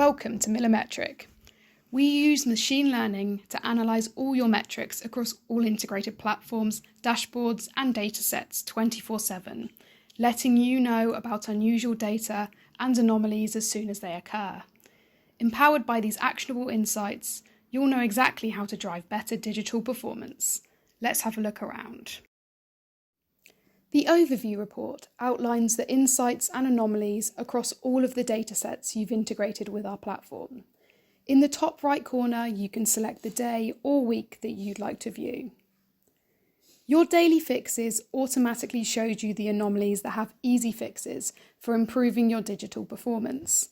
Welcome to Millimetric. We use machine learning to analyse all your metrics across all integrated platforms, dashboards and datasets 24/7, letting you know about unusual data and anomalies as soon as they occur. Empowered by these actionable insights, you'll know exactly how to drive better digital performance. Let's have a look around. The overview report outlines the insights and anomalies across all of the datasets you've integrated with our platform. In the top right corner, you can select the day or week that you'd like to view. Your daily fixes automatically shows you the anomalies that have easy fixes for improving your digital performance.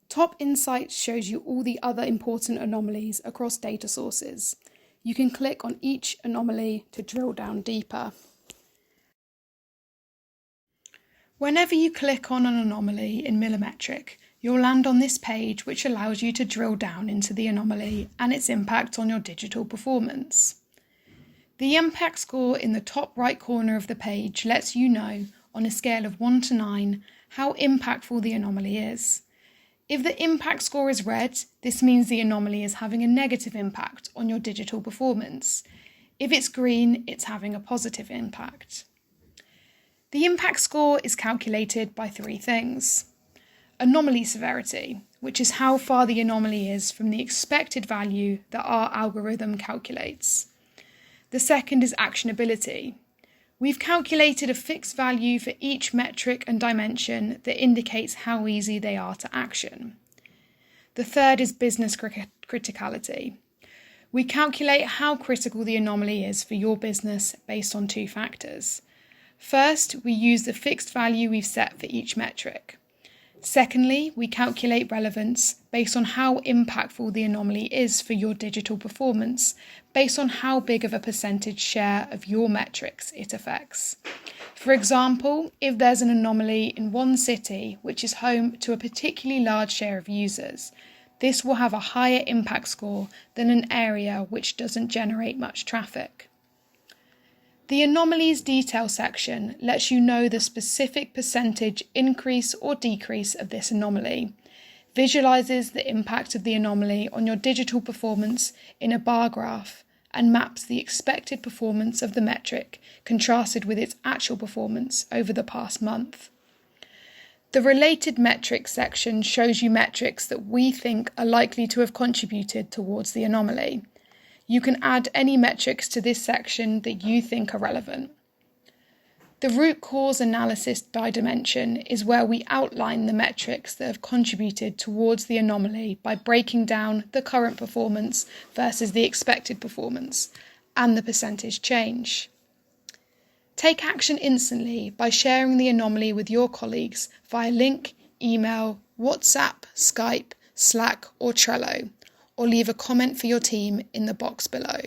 Top Insights shows you all the other important anomalies across data sources. You can click on each anomaly to drill down deeper. Whenever you click on an anomaly in Millimetric, you'll land on this page which allows you to drill down into the anomaly and its impact on your digital performance. The impact score in the top right corner of the page lets you know, on a scale of 1 to 9, how impactful the anomaly is. If the impact score is red, this means the anomaly is having a negative impact on your digital performance. If it's green, it's having a positive impact. The impact score is calculated by 3 things. Anomaly severity, which is how far the anomaly is from the expected value that our algorithm calculates. The second is actionability. We've calculated a fixed value for each metric and dimension that indicates how easy they are to action. The third is business criticality. We calculate how critical the anomaly is for your business based on 2 factors. First, we use the fixed value we've set for each metric. Secondly, we calculate relevance based on how impactful the anomaly is for your digital performance, based on how big of a percentage share of your metrics it affects. For example, if there's an anomaly in one city which is home to a particularly large share of users, this will have a higher impact score than an area which doesn't generate much traffic. The anomalies detail section lets you know the specific percentage increase or decrease of this anomaly, visualises the impact of the anomaly on your digital performance in a bar graph, and maps the expected performance of the metric contrasted with its actual performance over the past month. The related metrics section shows you metrics that we think are likely to have contributed towards the anomaly. You can add any metrics to this section that you think are relevant. The root cause analysis by dimension is where we outline the metrics that have contributed towards the anomaly by breaking down the current performance versus the expected performance and the percentage change. Take action instantly by sharing the anomaly with your colleagues via link, email, WhatsApp, Skype, Slack or Trello, or leave a comment for your team in the box below.